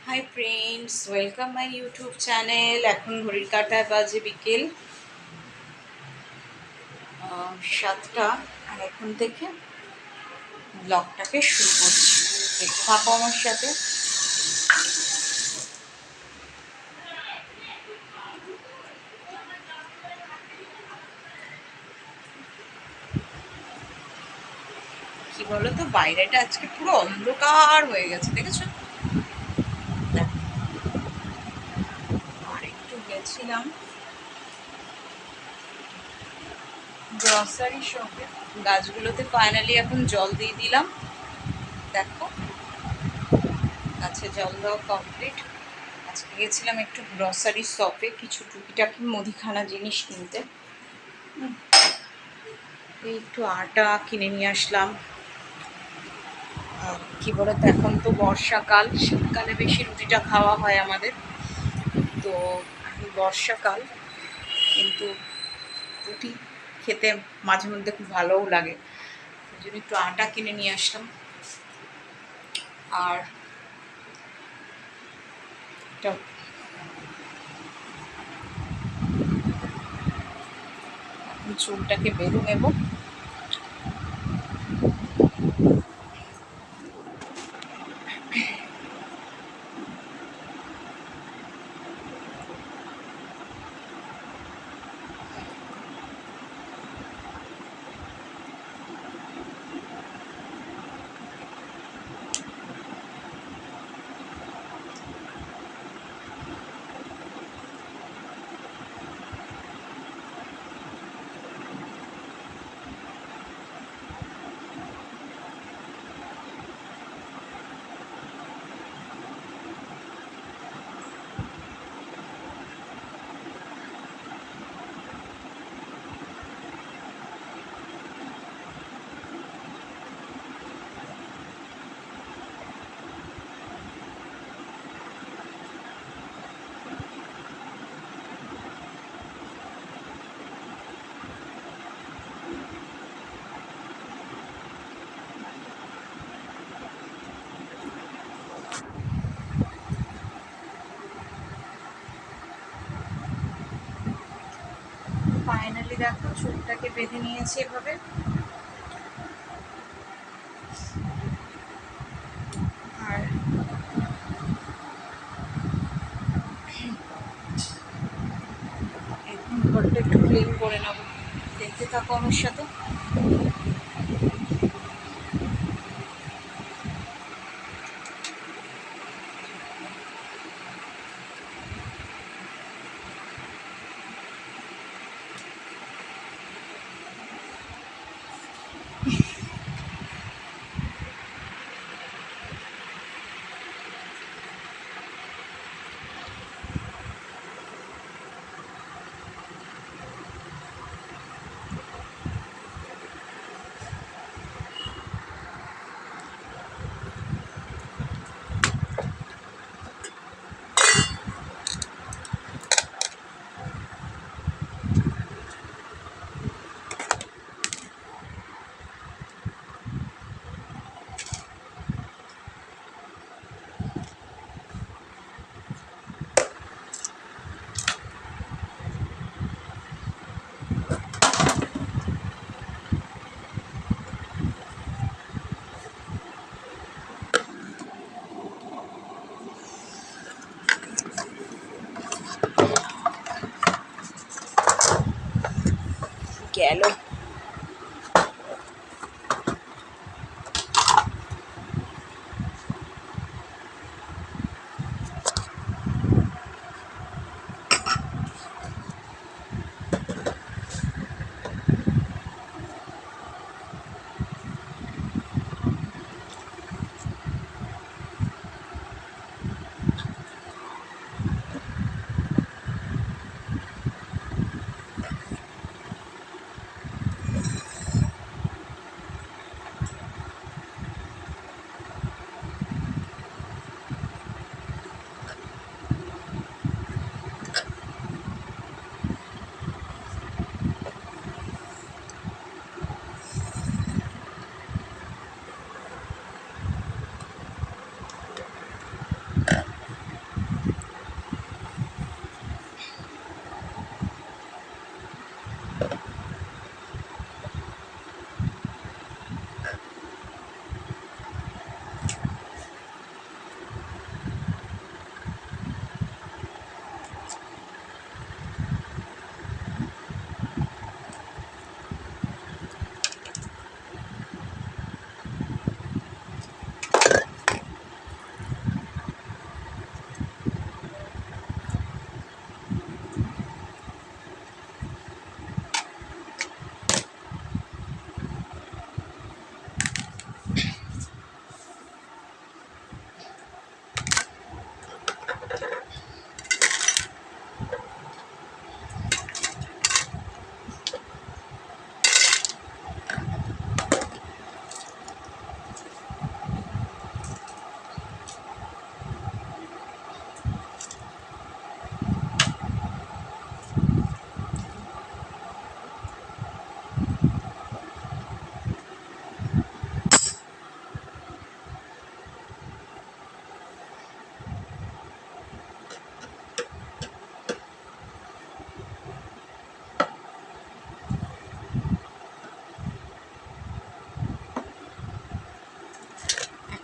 Hi friends, welcome my YouTube channel. এখন ঘড়ির কাঁটায় বাজে বিকেল 7টা। আর এখন থেকে ব্লগটাকে শুরু করছি। দেখতে থাকো আমার সাথে। কি বলো তো, বাইরেটা আজকে পুরো অন্ধকার হয়ে গেছে, দেখেছো? দেখো, আর একটু গেছিলাম গ্রসারি শপে। গাছগুলোতে ফাইনালি এখন জল দিয়ে দিলাম। দেখো, গাছে জল দেওয়া কমপ্লিট। আজকে গেছিলাম একটু গ্রসারি শপে কিছু টুকিটাকি মুদিখানা জিনিস কিনতে। এই একটু আটা কিনে নিয়ে আসলাম। কি বলতো, এখন তো বর্ষাকাল, শীতকালে বেশি রুটিটা খাওয়া হয় আমাদের। তো এখন বর্ষাকাল, কিন্তু রুটি খেতে মাঝে মধ্যে খুব ভালোও লাগে। ওই জন্য একটু আটা কিনে নিয়ে আসলাম। আর একটা চুলটাকে বেঁধে নেব। ফাইনালি দেখো, চুলটাকে বেঁধে নিয়েছি এভাবে। আর এখন ঘরটা একটু ক্লিন করে নেবো। দেখতে থাকো আমার সাথে। গেল।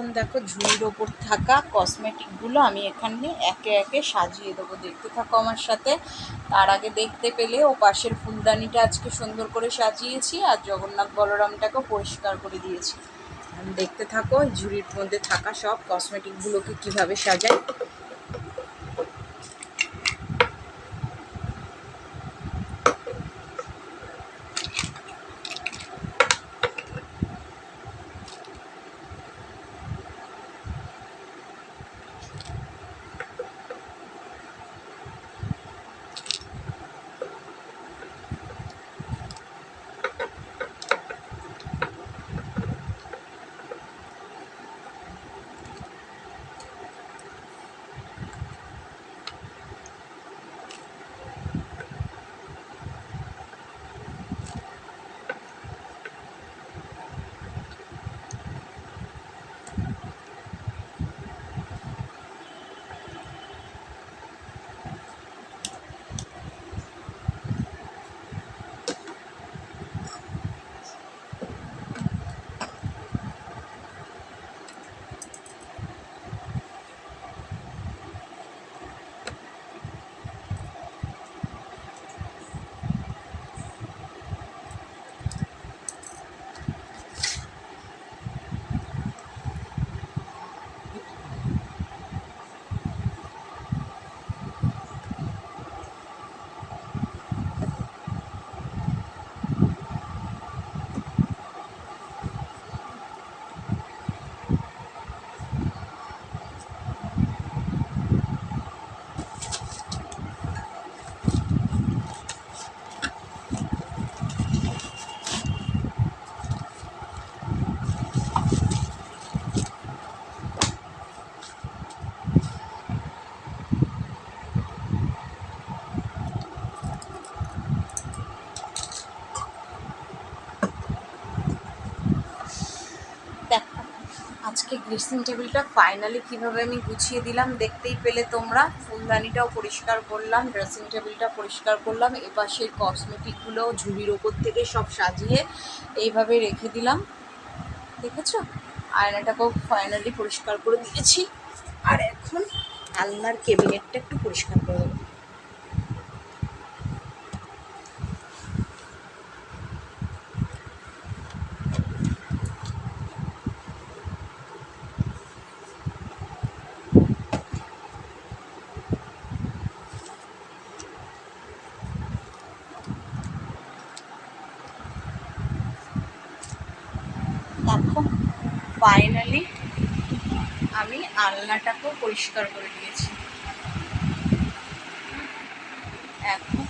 এখন দেখো ঝুড়ির ওপর থাকা কসমেটিকগুলো আমি এখানে একে একে সাজিয়ে দেবো, দেখতে থাকো আমার সাথে। তার আগে দেখতে পেলে ও পাশের ফুলদানিটা আজকে সুন্দর করে সাজিয়েছি, আর জগন্নাথ বলরামটাকেও পরিষ্কার করে দিয়েছি। দেখতে থাকো ঝুড়ির মধ্যে থাকা সব কসমেটিকগুলোকে কিভাবে সাজাই। দেখো আজকে ড্রেসিং টেবিলটা ফাইনালি কিভাবে আমি গুছিয়ে দিলাম, দেখতেই পেলে তোমরা। ফুলদানিটাও পরিষ্কার করলাম, ড্রেসিং টেবিলটা পরিষ্কার করলাম, এপাশের কসমেটিকগুলো ঝুড়ির ওপর থেকে সব সাজিয়ে এইভাবে রেখে দিলাম, দেখেছো? আয়নাটাকেও ফাইনালি পরিষ্কার করে দিয়েছি। আর এখন আলনার ক্যাবিনেটটা একটু পরিষ্কার করে দেবো। দেখো ফাইনালি আমি আলনাটাকেও পরিষ্কার করে দিয়েছি। এখন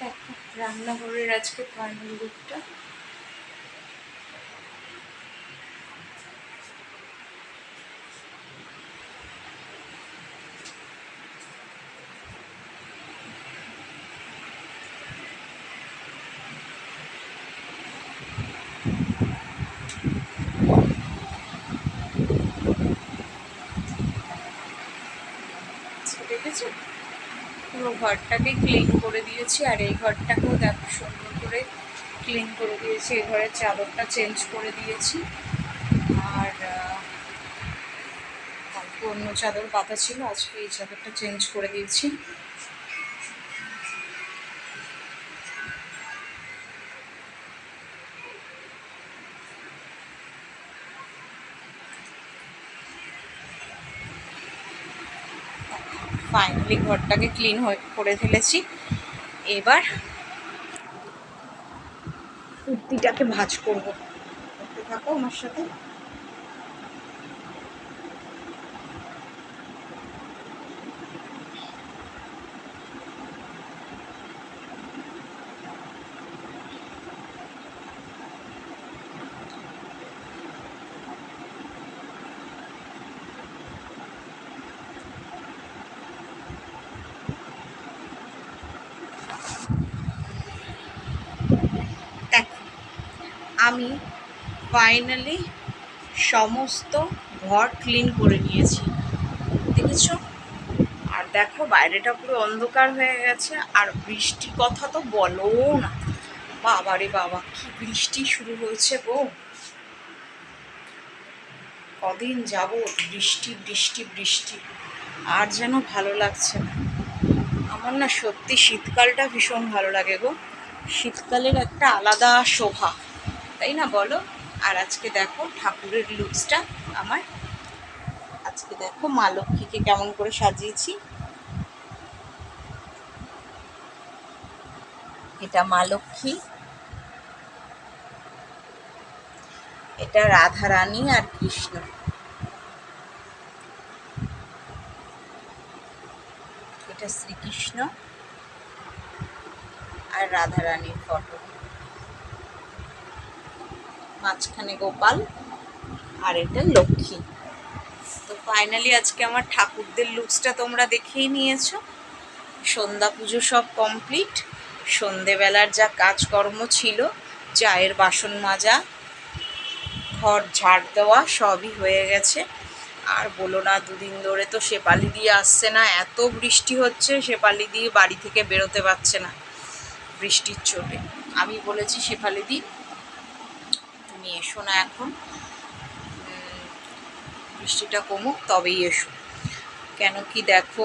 দেখো রান্নাঘরের আজকে ফাইনাল লুকটা। দেখেছো পুরো ঘরটাকে ক্লিন করে দিয়েছি, আর এই ঘরটাকেও দেখো সুন্দর করে ক্লিন করে দিয়েছি। এই ঘরের চাদরটা চেঞ্জ করে দিয়েছি, আর কালকে অন্য চাদর পাতা ছিল, আজকে এই চাদরটা চেঞ্জ করে দিয়েছি। ফাইনালি ঘরটাকে ক্লিন করে ফেলেছি। এবার কুর্তিটাকে ভাঁজ করবো, দেখতে থাকো আমার সাথে। আমি ফাইনালি সমস্ত ঘর ক্লিন করে নিয়েছি, দেখেছো? আর দেখো বাইরেটা পুরো অন্ধকার হয়ে গেছে, আর বৃষ্টি কথা তো বলো না, বাবা রে বাবা কি বৃষ্টি শুরু হয়েছে গো। কদিন যাবত বৃষ্টি বৃষ্টি বৃষ্টি, আর যেন ভালো লাগছে না। আমার না সত্যি শীতকালটা ভীষণ ভালো লাগে গো, শীতকালের একটা আলাদা শোভা, তাই না বলো? আর আজকে দেখো ঠাকুরের লুকসটা আমার, আজকে দেখো মা লক্ষ্মীকে কেমন করে সাজিয়েছি। এটা মা লক্ষ্মী, এটা রাধারানী আর কৃষ্ণ, এটা শ্রীকৃষ্ণ আর রাধারানীর ফটো, মাঝখানে গোপাল, আর এটা লক্ষ্মী। তো ফাইনালি আজকে আমার ঠাকুরদের লুকসটা তোমরা দেখেই নিয়েছো। সন্ধ্যা পুজো সব কমপ্লিট, সন্ধেবেলার যা কাজকর্ম ছিল, চায়ের বাসন মাজা, ঘর ঝাড় দেওয়া সবই হয়ে গেছে। আর বলো না, দুদিন ধরে তো শেফালি দিয়ে আসছে না, এত বৃষ্টি হচ্ছে, শেফালি দিয়ে বাড়ি থেকে বেরোতে পারছে না বৃষ্টির চোটে। আমি বলেছি শেফালি দি তুমি এসো না এখন, বৃষ্টিটা কমুক তবেই এসো। কেন কি দেখো,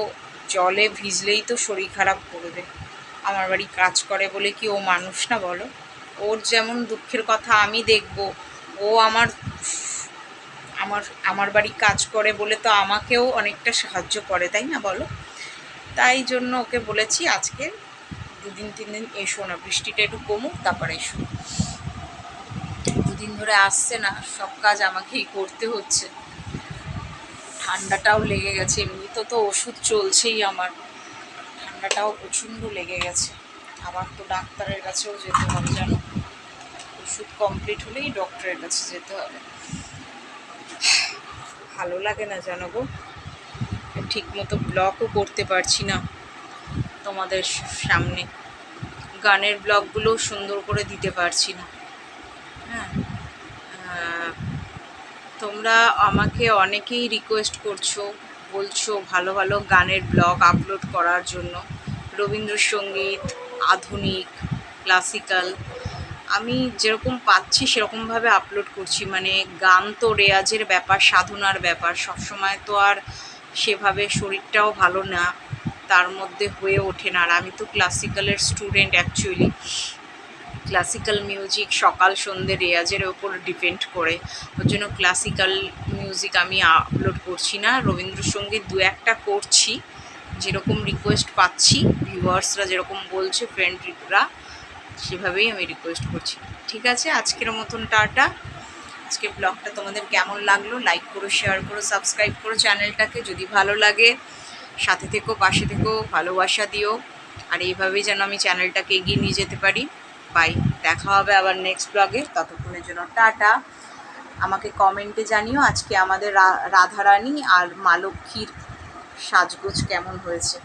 জলে ভিজলেই তো শরীর খারাপ করবে। আমার বাড়ি কাজ করে বলে কি ও মানুষ না বলো? ওর যেমন দুঃখের কথা আমি দেখব, ও আমার আমার আমার বাড়ি কাজ করে বলে তো আমাকেও অনেকটা সাহায্য করে, তাই না বলো? তাই জন্য ওকে বলেছি আজকে 2-3 দিন এসো না, বৃষ্টিটা একটু কমুক তারপর এসো। দুদিন ধরে আসছে না, সব কাজ আমাকেই করতে হচ্ছে। ঠান্ডাটাও লেগে গেছে, এমনি তো ওষুধ চলছেই আমার, ঠান্ডাটাও প্রচণ্ড লেগে গেছে। আবার তো ডাক্তারের কাছেও যেতে হবে জানো, ওষুধ কমপ্লিট হলেই ডক্টরের কাছে যেতে হবে। ভালো লাগে না জানো গো, ঠিক মতো ব্লগও করতে পারছি না তোমাদের সামনে, গানের ব্লগগুলোও সুন্দর করে দিতে পারছি না। হ্যাঁ, তোমরা আমাকে অনেকেই রিকোয়েস্ট করছো, বলছো ভালো ভালো গানের ব্লগ আপলোড করার জন্য, রবীন্দ্রসঙ্গীত, আধুনিক, ক্লাসিক্যাল। আমি যেরকম পাচ্ছি সেরকমভাবে আপলোড করছি, মানে গান তো রেয়াজের ব্যাপার, সাধনার ব্যাপার, সবসময় তো আর সেভাবে শরীরটাও ভালো না, তার মধ্যে হয়ে ওঠে না। আর আমি তো ক্লাসিক্যালের স্টুডেন্ট অ্যাকচুয়ালি, ক্লাসিক্যাল মিউজিক সকাল সন্ধ্যে রেয়াজের ওপর ডিপেন্ড করে, ওর জন্য ক্লাসিক্যাল মিউজিক আমি আপলোড করছি না। রবীন্দ্রসঙ্গীত 2-1টা করছি, যেরকম রিকোয়েস্ট পাচ্ছি, ভিউয়ার্সরা যেরকম বলছে, ফ্রেন্ডরা, সেভাবেই আমি রিকোয়েস্ট করছি। ঠিক আছে, আজকের মতন টাটা। আজকের ব্লগটা তোমাদের কেমন লাগলো লাইক করো, শেয়ার করো, সাবস্ক্রাইব করো চ্যানেলটাকে, যদি ভালো লাগে সাথে থেকো, পাশে থেকো, ভালোবাসা দিও। আর এইভাবেই যেন আমি চ্যানেলটাকে এগিয়ে নিয়ে যেতে পারি। বাই, দেখা হবে আবার নেক্সট ব্লগে, ততক্ষণের জন্য টাটা। আমাকে কমেন্টে জানিও আজকে আমাদের রাধারানী আর মা লক্ষ্মীর সাজগোজ কেমন হয়েছে।